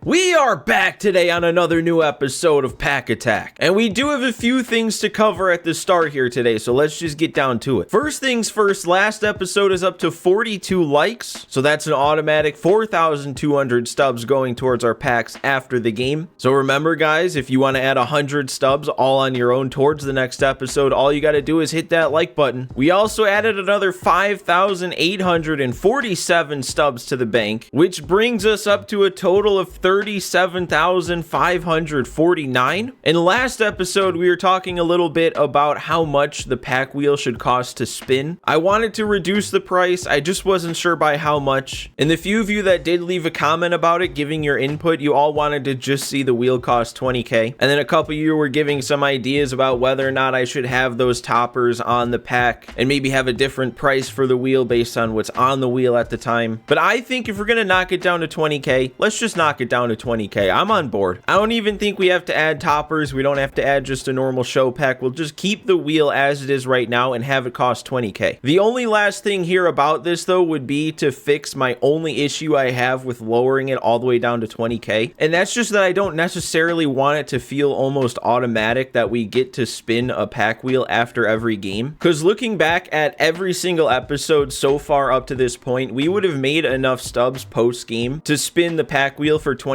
We are back today on another new episode of Pack Attack, and we do have a few things to cover at the start here today, so let's just get down to it. First things first, last episode is up to 42 likes, so that's an automatic 4,200 stubs going towards our packs after the game. So remember guys, if you want to add 100 stubs all on your own towards the next episode, all you got to do is hit that like button. We also added another 5,847 stubs to the bank, which brings us up to a total of 37,549. In last episode, we were talking a little bit about how much the pack wheel should cost to spin. I wanted to reduce the price, I just wasn't sure by how much. And the few of you that did leave a comment about it, giving your input, you all wanted to just see the wheel cost 20k. And then a couple of you were giving some ideas about whether or not I should have those toppers on the pack and maybe have a different price for the wheel based on what's on the wheel at the time. But I think if we're gonna knock it down to 20k, let's just knock it down to 20k. I'm on board. I don't even think we have to add toppers. We don't have to add just a normal show pack. We'll just keep the wheel as it is right now and have it cost 20k. The only last thing here about this though would be to fix my only issue I have with lowering it all the way down to 20k, and that's just that I don't necessarily want it to feel almost automatic that we get to spin a pack wheel after every game, because looking back at every single episode so far up to this point, we would have made enough stubs post game to spin the pack wheel for 20,000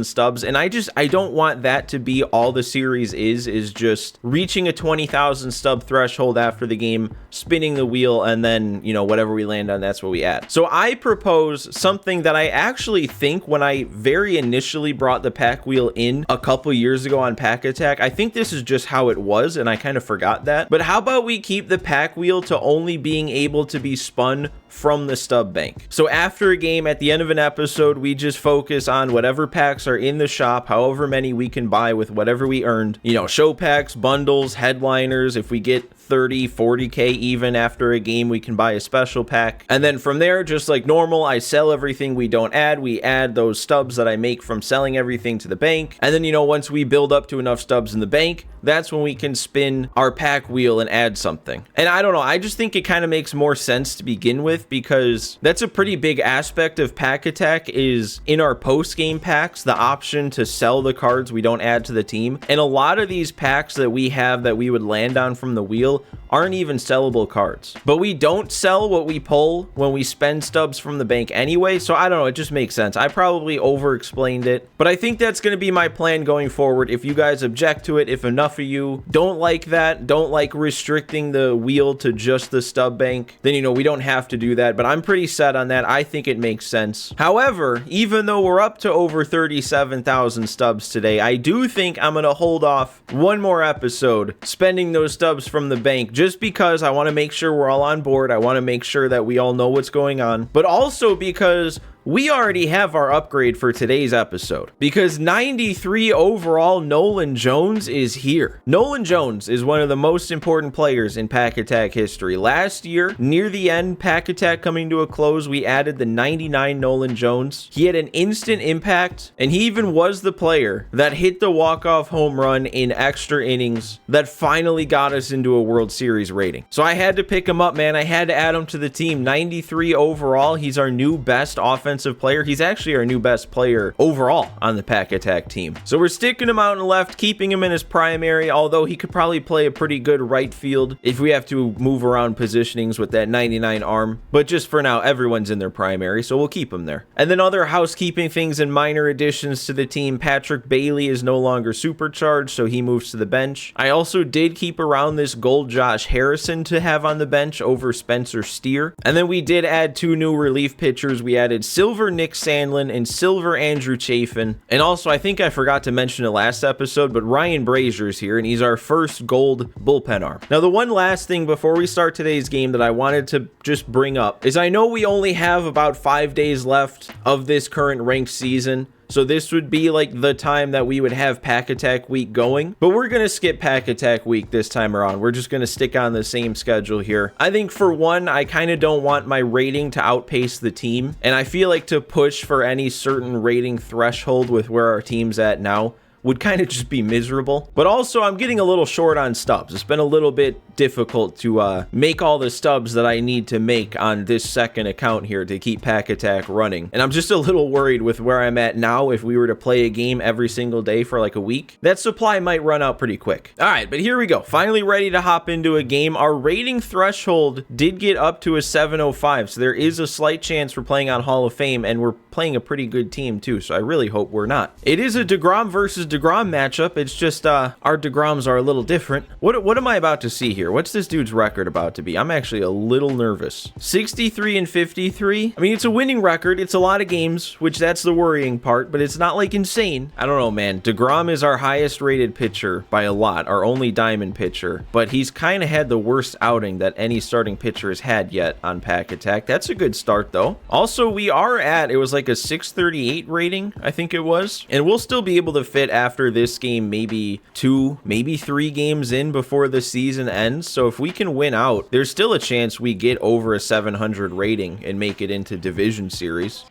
stubs, and I don't want that to be all the series is just reaching a 20,000 stub threshold after the game, spinning the wheel, and then, you know, whatever we land on, that's what we add. So I propose something that I actually think when I very initially brought the pack wheel in a couple years ago on Pack Attack, I think this is just how it was, and I kind of forgot that. But how about we keep the pack wheel to only being able to be spun from the stub bank? So after a game, at the end of an episode, we just focus on whatever packs are in the shop, however many we can buy with whatever we earned, you know, show packs, bundles, headliners. If we get 30, 40k even after a game, we can buy a special pack. And then from there, just like normal, I sell everything we don't add. We add those stubs that I make from selling everything to the bank. And then, you know, once we build up to enough stubs in the bank, that's when we can spin our pack wheel and add something. And I don't know, I just think it kind of makes more sense to begin with, because that's a pretty big aspect of Pack Attack, is in our post-game packs, the option to sell the cards we don't add to the team. And a lot of these packs that we have that we would land on from the wheel aren't even sellable cards, but we don't sell what we pull when we spend stubs from the bank anyway. So I don't know, it just makes sense. I probably over explained it, but I think that's going to be my plan going forward. If you guys object to it, if enough of you don't like that, don't like restricting the wheel to just the stub bank, then, you know, we don't have to do that. But I'm pretty set on that. I think it makes sense. However, even though we're up to over 37,000 stubs today, I do think I'm going to hold off one more episode spending those stubs from the bank, just because I want to make sure we're all on board. I want to make sure that we all know what's going on, but also because we already have our upgrade for today's episode, because 93 overall Nolan Jones is here. Nolan Jones is one of the most important players in Pack Attack history. Last year, near the end, Pack Attack coming to a close, we added the 99 Nolan Jones. He had an instant impact, and he even was the player that hit the walk-off home run in extra innings that finally got us into a World Series rating. So I had to pick him up, man. I had to add him to the team. 93 overall. He's our new best offensive player. He's actually our new best player overall on the Pack Attack team. So we're sticking him out in left, keeping him in his primary, although he could probably play a pretty good right field if we have to move around positionings with that 99 arm. But just for now, everyone's in their primary, so we'll keep him there. And then other housekeeping things and minor additions to the team. Patrick Bailey is no longer supercharged, so he moves to the bench. I also did keep around this gold Josh Harrison to have on the bench over Spencer Steer. And then we did add two new relief pitchers. We added Silver Nick Sandlin and Silver Andrew Chafin. And also, I think I forgot to mention it last episode, but Ryan Brazier's here, and he's our first gold bullpen arm. Now, the one last thing before we start today's game that I wanted to just bring up is I know we only have about 5 days left of this current ranked season, so this would be like the time that we would have Pack Attack Week going. But we're going to skip Pack Attack Week this time around. We're just going to stick on the same schedule here. I think for one, I kind of don't want my rating to outpace the team. And I feel like to push for any certain rating threshold with where our team's at now, would kind of just be miserable. But also, I'm getting a little short on stubs. It's been a little bit difficult to make all the stubs that I need to make on this second account here to keep Pack Attack running. And I'm just a little worried with where I'm at now. If we were to play a game every single day for like a week, that supply might run out pretty quick. All right, but here we go. Finally ready to hop into a game. Our rating threshold did get up to a 705, so there is a slight chance we're playing on Hall of Fame, and we're playing a pretty good team too, so I really hope we're not. It is a DeGrom versus DeGrom matchup. It's just our DeGroms are a little different. What am I about to see here? What's this dude's record about to be? I'm actually a little nervous. 63 and 53. I mean, it's a winning record. It's a lot of games, which that's the worrying part, but it's not like insane. I don't know, man. DeGrom is our highest rated pitcher by a lot, our only diamond pitcher, but he's kind of had the worst outing that any starting pitcher has had yet on Pack Attack. That's a good start though. Also, we are at, it was like a 638 rating, I think it was, and we'll still be able to fit after this game, maybe 2, maybe 3 games in before the season ends. So if we can win out, there's still a chance we get over a 700 rating and make it into division series.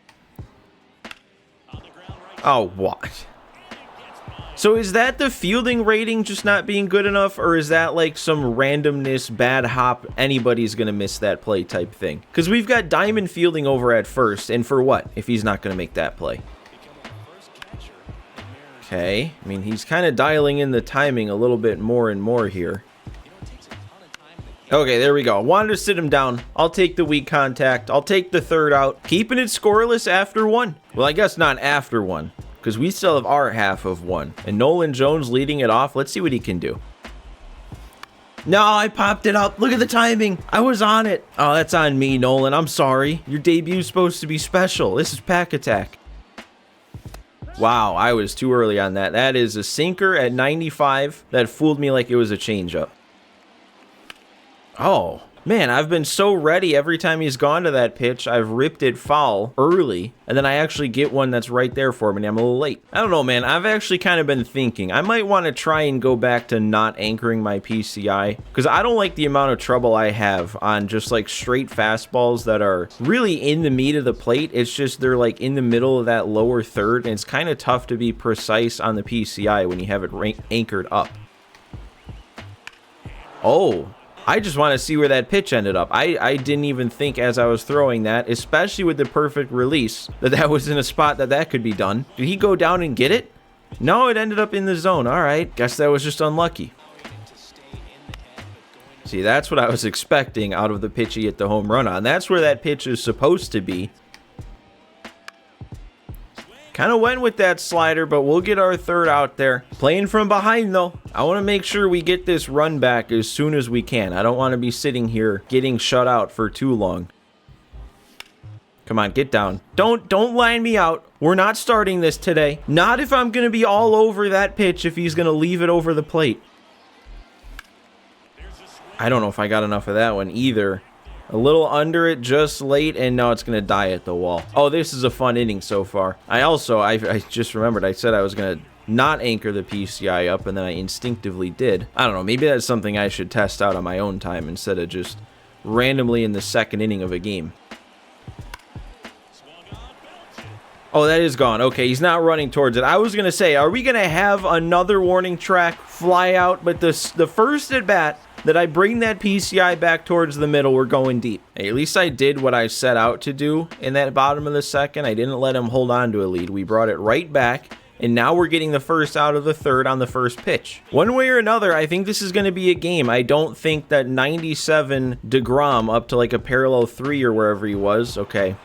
Oh, what? So is that the fielding rating just not being good enough, or is that like some randomness, bad hop, anybody's gonna miss that play type thing? Because we've got Diamond fielding over at first, and for what if he's not gonna make that play? Okay, I mean, he's kind of dialing in the timing a little bit more and more here. Okay, there we go. I wanted to sit him down. I'll take the weak contact. I'll take the third out. Keeping it scoreless after 1. Well, I guess not after 1, because we still have our half of 1. And Nolan Jones leading it off. Let's see what he can do. No, I popped it up. Look at the timing. I was on it. Oh, that's on me, Nolan. I'm sorry. Your debute's supposed to be special. This is Pack Attack. Wow, I was too early on that. That is a sinker at 95. That fooled me like it was a changeup. Oh, man, I've been so ready every time he's gone to that pitch. I've ripped it foul early, and then I actually get one that's right there for me, and I'm a little late. I don't know, man. I've actually kind of been thinking I might want to try and go back to not anchoring my PCI, because I don't like the amount of trouble I have on just like straight fastballs that are really in the meat of the plate. It's just they're like in the middle of that lower third, and it's kind of tough to be precise on the PCI when you have it anchored up. Oh, I just want to see where that pitch ended up. I didn't even think as I was throwing that, especially with the perfect release, that was in a spot that could be done. Did he go down and get it? No, it ended up in the zone. All right. Guess that was just unlucky. See, that's what I was expecting out of the pitch he hit the home run on. That's where that pitch is supposed to be. Kind of went with that slider, but we'll get our third out there. Playing from behind, though. I want to make sure we get this run back as soon as we can. I don't want to be sitting here getting shut out for too long. Come on, get down. Don't line me out. We're not starting this today. Not if I'm going to be all over that pitch if he's going to leave it over the plate. I don't know if I got enough of that one either. A little under it, just late, and now it's going to die at the wall. Oh, this is a fun inning so far. I just remembered I said I was going to not anchor the PCI up, and then I instinctively did. I don't know, maybe that's something I should test out on my own time instead of just randomly in the second inning of a game. Oh, that is gone. Okay, he's not running towards it. I was going to say, are we going to have another warning track fly out? But the first at bat that I bring that PCI back towards the middle, we're going deep. Hey, at least I did what I set out to do in that bottom of the second. I didn't let him hold on to a lead. We brought it right back, and now we're getting the first out of the third on the first pitch. One way or another, I think this is going to be a game. I don't think that 97 DeGrom up to like a parallel 3 or wherever he was. Okay.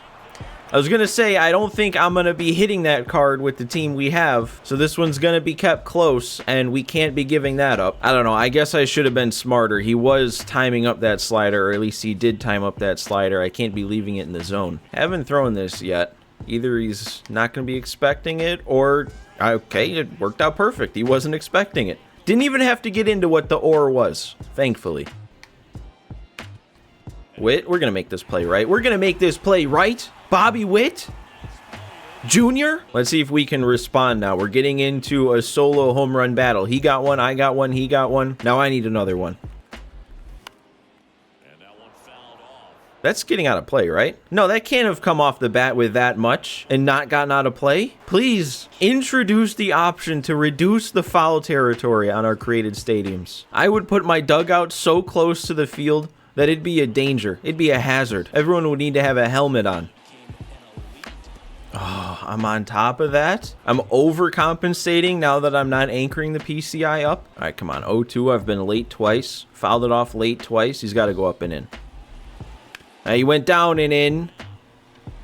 I was going to say, I don't think I'm going to be hitting that card with the team we have, so this one's going to be kept close, and we can't be giving that up. I don't know, I guess I should have been smarter. He was timing up that slider, or at least he did time up that slider. I can't be leaving it in the zone. Haven't thrown this yet. Either he's not going to be expecting it, or, okay, it worked out perfect. He wasn't expecting it. Didn't even have to get into what the or was, thankfully. Witt, we're going to make this play right. We're going to make this play right. Bobby Witt Jr. Let's see if we can respond now. We're getting into a solo home run battle. He got one, I got one, he got one. Now I need another one. That's getting out of play, right? No, that can't have come off the bat with that much and not gotten out of play. Please introduce the option to reduce the foul territory on our created stadiums. I would put my dugout so close to the field that it'd be a danger. It'd be a hazard. Everyone would need to have a helmet on. Oh, I'm on top of that. I'm overcompensating now that I'm not anchoring the PCI up. All right, come on. 0-2. I've been late twice. Fouled it off late twice. He's got to go up and in. Now, he went down and in.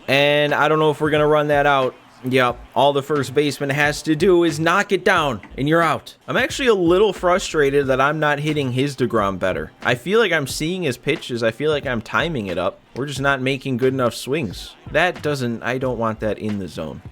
And I don't know if we're going to run that out. Yep, all the first baseman has to do is knock it down, and you're out. I'm actually a little frustrated that I'm not hitting his DeGrom better. I feel like I'm seeing his pitches. I feel like I'm timing it up. We're just not making good enough swings. I don't want that in the zone.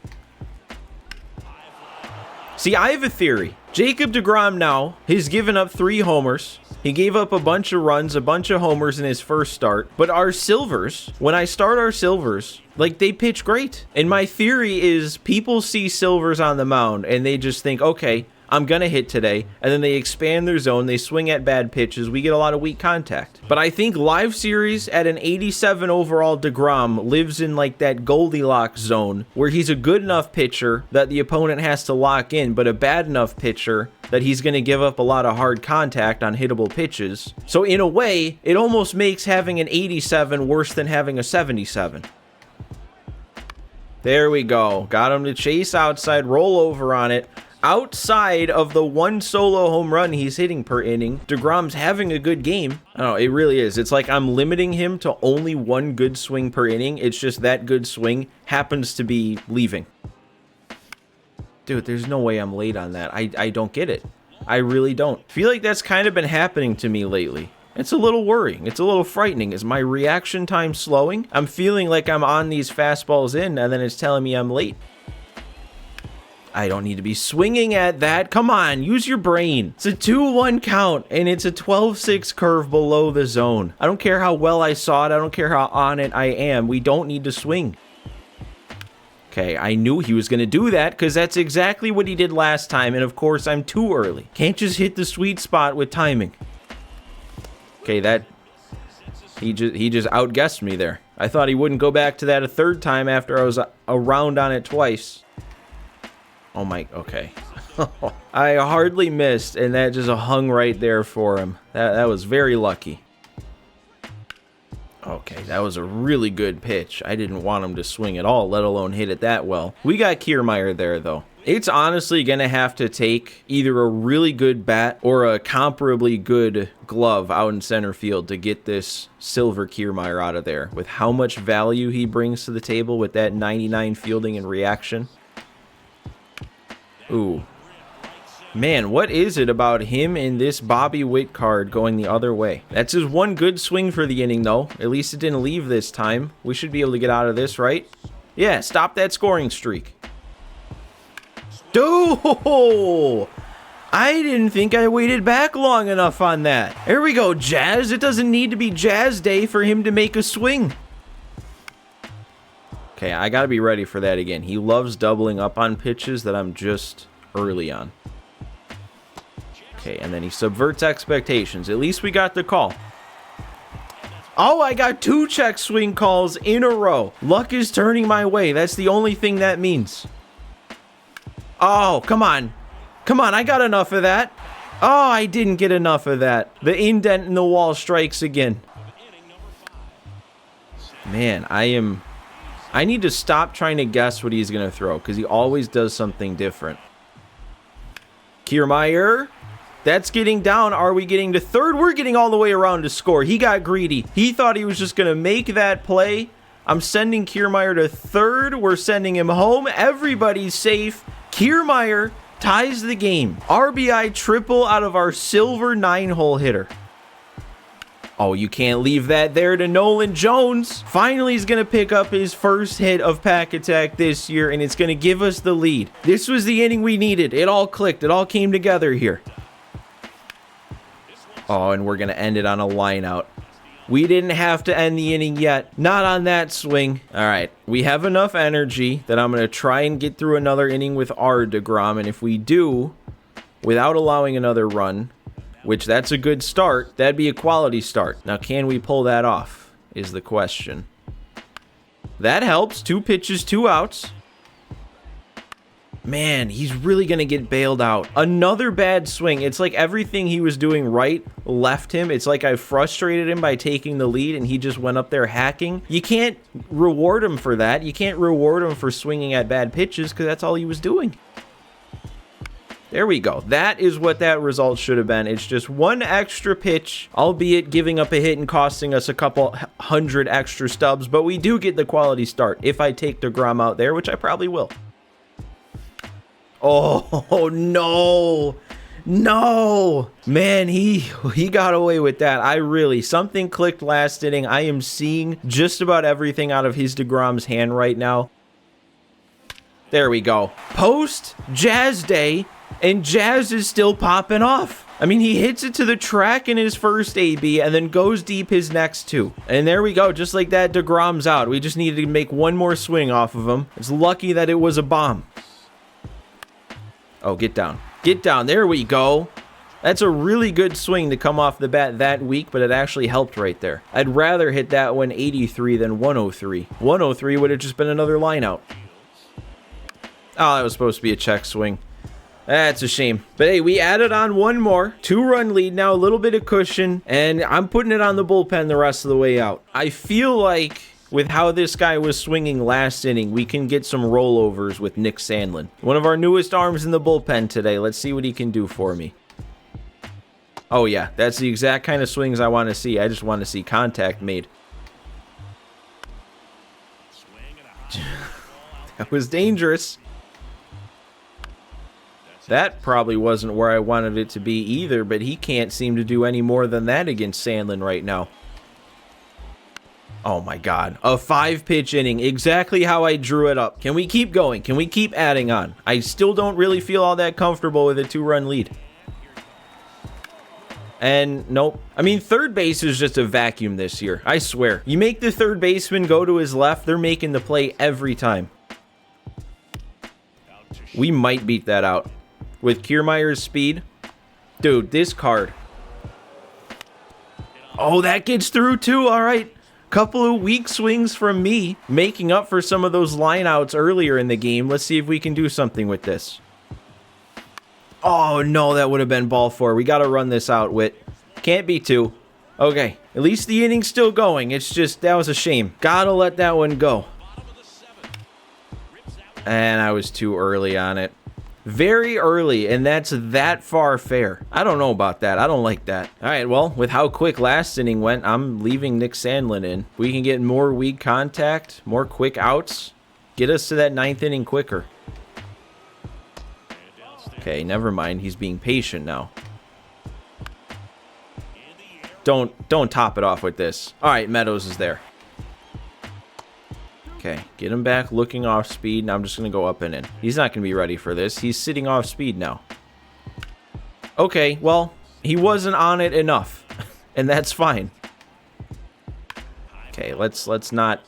See, I have a theory. Jacob DeGrom now has given up 3 homers. He gave up a bunch of runs, a bunch of homers in his first start. But our Silvers, when I start our Silvers, like, they pitch great. And my theory is people see Silvers on the mound and they just think, okay, I'm going to hit today. And then they expand their zone. They swing at bad pitches. We get a lot of weak contact. But I think live series at an 87 overall DeGrom lives in like that Goldilocks zone where he's a good enough pitcher that the opponent has to lock in, but a bad enough pitcher that he's going to give up a lot of hard contact on hittable pitches. So in a way, it almost makes having an 87 worse than having a 77. There we go. Got him to chase outside, roll over on it. Outside of the 1 solo home run he's hitting per inning, DeGrom's having a good game. I don't know, it really is. It's like I'm limiting him to only 1 good swing per inning. It's just that good swing happens to be leaving. Dude, there's no way I'm late on that. I don't get it. I really don't. Feel like that's kind of been happening to me lately. It's a little worrying. It's a little frightening. Is my reaction time slowing? I'm feeling like I'm on these fastballs in, and then it's telling me I'm late. I don't need to be swinging at that. Come on, use your brain. It's a 2-1 count, and it's a 12-6 curve below the zone. I don't care how well I saw it. I don't care how on it I am. We don't need to swing. Okay, I knew he was going to do that because that's exactly what he did last time, and of course, I'm too early. Can't just hit the sweet spot with timing. Okay, he just outguessed me there. I thought he wouldn't go back to that a third time after I was around on it twice. Oh my, okay. I hardly missed, and that just hung right there for him. That was very lucky. Okay, that was a really good pitch. I didn't want him to swing at all, let alone hit it that well. We got Kiermaier there, though. It's honestly going to have to take either a really good bat or a comparably good glove out in center field to get this Silver Kiermaier out of there. With how much value he brings to the table with that 99 fielding and reaction. Ooh. Man, what is it about him and this Bobby Witt card going the other way? That's his 1 good swing for the inning, though. At least it didn't leave this time. We should be able to get out of this, right? Yeah, stop that scoring streak. Dude! I didn't think I waited back long enough on that. There we go, Jazz. It doesn't need to be Jazz Day for him to make a swing. Okay, I gotta be ready for that again. He loves doubling up on pitches that I'm just early on. Okay, and then he subverts expectations. At least we got the call. Oh, I got 2 check swing calls in a row. Luck is turning my way. That's the only thing that means. Oh, come on. Come on, I got enough of that. Oh, I didn't get enough of that. The indent in the wall strikes again. Man, I need to stop trying to guess what he's going to throw because he always does something different. Kiermaier. That's getting down. Are we getting to third? We're getting all the way around to score. He got greedy. He thought he was just going to make that play. I'm sending Kiermaier to third. We're sending him home. Everybody's safe. Kiermaier ties the game. RBI triple out of our Silver 9-hole hitter. Oh, you can't leave that there to Nolan Jones. Finally, he's going to pick up his first hit of Pack Attack this year, and it's going to give us the lead. This was the inning we needed. It all clicked. It all came together here. Oh, and we're going to end it on a line out. We didn't have to end the inning yet. Not on that swing. All right. We have enough energy that I'm going to try and get through another inning with our DeGrom. And if we do, without allowing another run, which that's a good start, that'd be a quality start. Now, can we pull that off? is the question. That helps. 2 pitches, 2 outs. Man, he's really going to get bailed out. Another bad swing. It's like everything he was doing right left him. It's like I frustrated him by taking the lead and he just went up there hacking. You can't reward him for that. You can't reward him for swinging at bad pitches because that's all he was doing. There we go. That is what that result should have been. It's just 1 extra pitch, albeit giving up a hit and costing us a couple hundred extra stubs, but we do get the quality start if I take DeGrom out there, which I probably will. Oh, no. No. Man, he got away with that. Something clicked last inning. I am seeing just about everything out of his DeGrom's hand right now. There we go. Post Jazz Day, and Jazz is still popping off. I mean, he hits it to the track in his first AB and then goes deep his next 2. And there we go. Just like that, DeGrom's out. We just needed to make 1 more swing off of him. It's lucky that it was a bomb. Oh, get down. Get down. There we go. That's a really good swing to come off the bat that weak, but it actually helped right there. I'd rather hit that one 83 than 103. 103 would have just been another line out. Oh, that was supposed to be a check swing. That's a shame. But hey, we added on 1 more. 2-run lead now, a little bit of cushion, and I'm putting it on the bullpen the rest of the way out. I feel like with how this guy was swinging last inning, we can get some rollovers with Nick Sandlin. One of our newest arms in the bullpen today. Let's see what he can do for me. Oh yeah, that's the exact kind of swings I want to see. I just want to see contact made. That was dangerous. That probably wasn't where I wanted it to be either, but he can't seem to do any more than that against Sandlin right now. Oh my God, a 5-pitch inning, exactly how I drew it up. Can we keep going? Can we keep adding on? I still don't really feel all that comfortable with a 2-run lead. And nope. I mean, third base is just a vacuum this year. I swear. You make the third baseman go to his left, they're making the play every time. We might beat that out. With Kiermaier's speed. Dude, this card. Oh, that gets through too. All right. Couple of weak swings from me, making up for some of those lineouts earlier in the game. Let's see if we can do something with this. Oh, no, that would have been ball 4. We got to run this out, Witt. Can't be 2. Okay, at least the inning's still going. It's just, that was a shame. Got to let that one go. And I was too early on it. Very early, and that's that far fair. I don't know about that. I don't like that. All right, well, with how quick last inning went, I'm leaving Nick Sandlin in. We can get more weak contact, more quick outs, get us to that 9th inning quicker. Okay, never mind. He's being patient now. Don't top it off with this. All right, Meadows is there. Okay, get him back looking off speed. Now I'm just going to go up and in. He's not going to be ready for this. He's sitting off speed now. Okay, well, he wasn't on it enough. And that's fine. Okay, let's not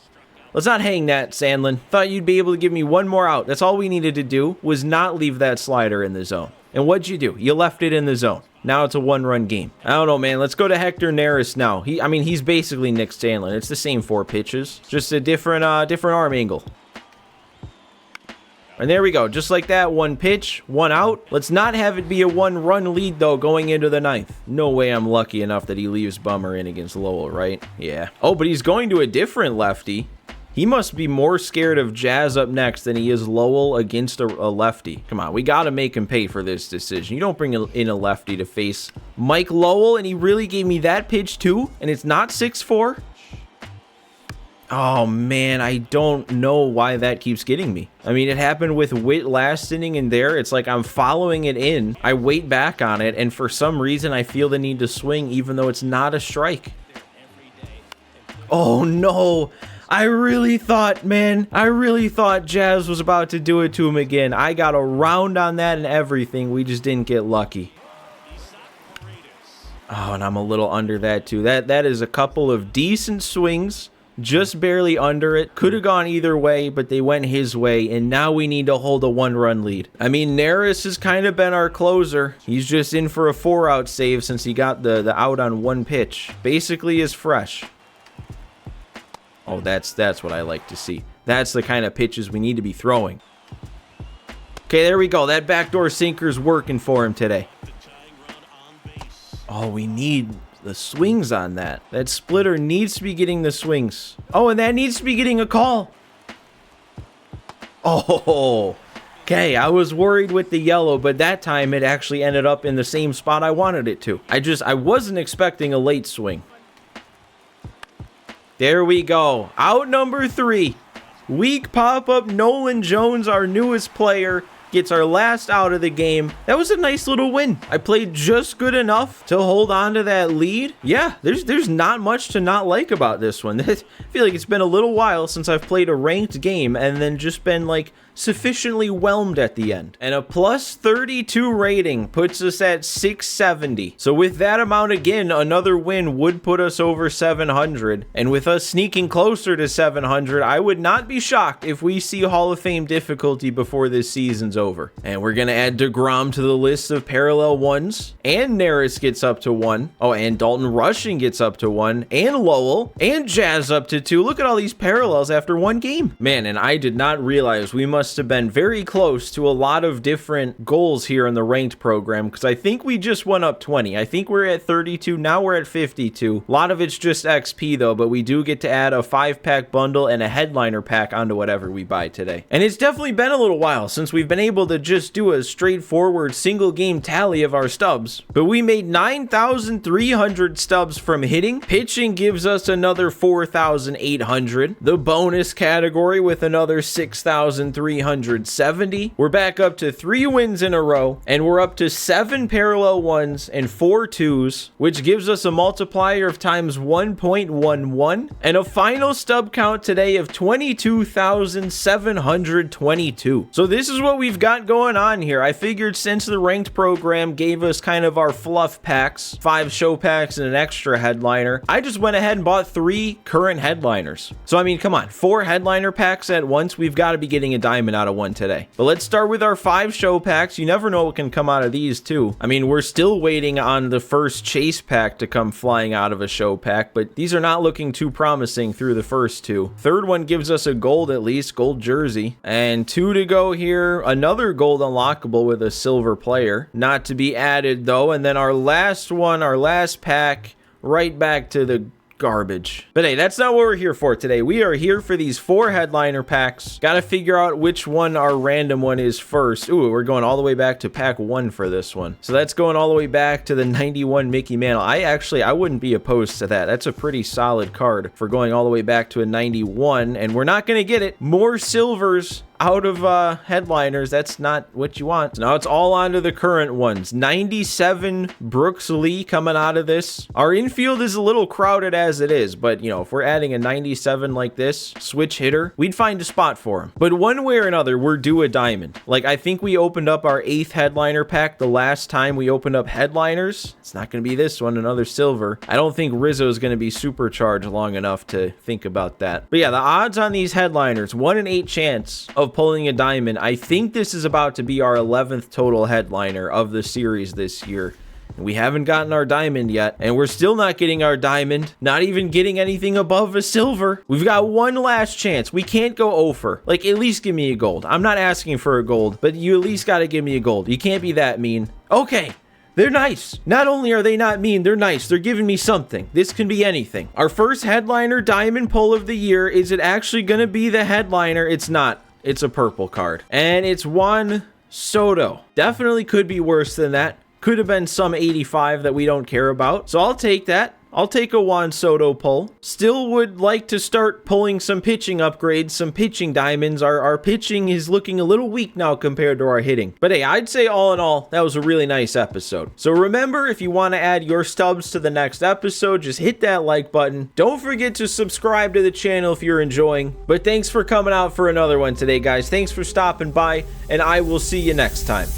hang that, Sandlin. Thought you'd be able to give me 1 more out. That's all we needed to do was not leave that slider in the zone. And what'd you do? You left it in the zone. Now it's a 1-run game. I don't know, man. Let's go to Hector Neris now. He's basically Nick Sandlin. It's the same 4 pitches, just a different arm angle. And there we go. Just like that, 1 pitch, 1 out. Let's not have it be a 1-run lead, though, going into the 9th. No way I'm lucky enough that he leaves Bummer in against Lowell, right? Yeah. Oh, but he's going to a different lefty. He must be more scared of Jazz up next than he is Lowell against a lefty. Come on, we got to make him pay for this decision. You don't bring in a lefty to face Mike Lowell, and he really gave me that pitch too, and it's not 6-4? Oh, man, I don't know why that keeps getting me. I mean, it happened with Witt last inning and there. It's like I'm following it in. I wait back on it, and for some reason, I feel the need to swing even though it's not a strike. Oh, no. I really thought Jazz was about to do it to him again. I got a round on that and everything. We just didn't get lucky. Oh, and I'm a little under that too. That is a couple of decent swings. Just barely under it. Could have gone either way, but they went his way, and now we need to hold a 1-run lead. I mean, Neris has kind of been our closer. He's just in for a 4-out save since he got the out on 1 pitch. Basically is fresh. Oh, that's what I like to see. That's the kind of pitches we need to be throwing. Okay, there we go. That backdoor sinker's working for him today. Oh, we need the swings on that. That splitter needs to be getting the swings. Oh, and that needs to be getting a call. Oh, okay. I was worried with the yellow, but that time it actually ended up in the same spot I wanted it to. I wasn't expecting a late swing. There we go. Out number 3. Weak pop-up. Nolan Jones, our newest player, gets our last out of the game. That was a nice little win. I played just good enough to hold on to that lead. Yeah, there's not much to not like about this one. I feel like it's been a little while since I've played a ranked game and then just been like sufficiently whelmed at the end. And a plus 32 rating puts us at 670. So with that amount again, another win would put us over 700. And with us sneaking closer to 700, I would not be shocked if we see Hall of Fame difficulty before this season's over. And we're gonna add DeGrom to the list of parallel ones. And Neris gets up to 1. Oh, and Dalton Rushing gets up to 1. And Lowell. And Jazz up to 2. Look at all these parallels after one game. Man, and I did not realize we must have been very close to a lot of different goals here in the ranked program, because I think we just went up 20. I think we're at 32. Now we're at 52. A lot of it's just XP though, but we do get to add a 5-pack bundle and a headliner pack onto whatever we buy today. And it's definitely been a little while since we've been able to just do a straightforward single game tally of our stubs. But we made 9,300 stubs from hitting. Pitching gives us another 4,800. The bonus category with another 6,370. We're back up to 3 wins in a row, and we're up to 7 parallel ones and 4 twos, which gives us a multiplier of times 1.11 and a final stub count today of 22,722. So this is what we've got going on here. I figured since the ranked program gave us kind of our fluff packs, 5 show packs and an extra headliner, I just went ahead and bought 3 current headliners. So I mean, come on, 4 headliner packs at once. We've got to be getting a diamond out of one today. But let's start with our 5 show packs. You never know what can come out of these too. I mean, we're still waiting on the first chase pack to come flying out of a show pack, but these are not looking too promising through the first 2. Third one gives us a gold, at least gold jersey, and 2 to go here. Another gold unlockable with a silver player, not to be added though. And then our last one, our last pack, right back to the garbage. But hey, that's not what we're here for today. We are here for these 4 headliner packs. Gotta figure out which one our random one is first. Ooh, we're going all the way back to pack 1 for this one. So that's going all the way back to the 91 Mickey Mantle. I wouldn't be opposed to that. That's a pretty solid card for going all the way back to a 91, and we're not gonna get it. More silvers out of headliners. That's not what you want. So now it's all onto the current ones. 97 Brooks Lee coming out of this. Our infield is a little crowded as it is, but you know, if we're adding a 97 like this, switch hitter, we'd find a spot for him. But one way or another, we're due a diamond. Like, I think we opened up our 8th headliner pack the last time we opened up headliners. It's not going to be this one, another silver. I don't think Rizzo is going to be supercharged long enough to think about that. But yeah, the odds on these headliners, 1 in 8 chance of pulling a diamond. I think this is about to be our 11th total headliner of the series this year. We haven't gotten our diamond yet, and we're still not getting our diamond, not even getting anything above a silver. We've got one last chance. We can't go over. Like, at least give me a gold. I'm not asking for a gold, but you at least got to give me a gold. You can't be that mean. Okay. They're nice. Not only are they not mean, they're nice. They're giving me something. This can be anything. Our first headliner diamond pull of the year. Is it actually going to be the headliner? It's not. It's a purple card. And it's Juan Soto. Definitely could be worse than that. Could have been some 85 that we don't care about. So I'll take that. I'll take a Juan Soto pull. Still would like to start pulling some pitching upgrades, some pitching diamonds. Our pitching is looking a little weak now compared to our hitting. But hey, I'd say all in all, that was a really nice episode. So remember, if you want to add your stubs to the next episode, just hit that like button. Don't forget to subscribe to the channel if you're enjoying. But thanks for coming out for another one today, guys. Thanks for stopping by, and I will see you next time.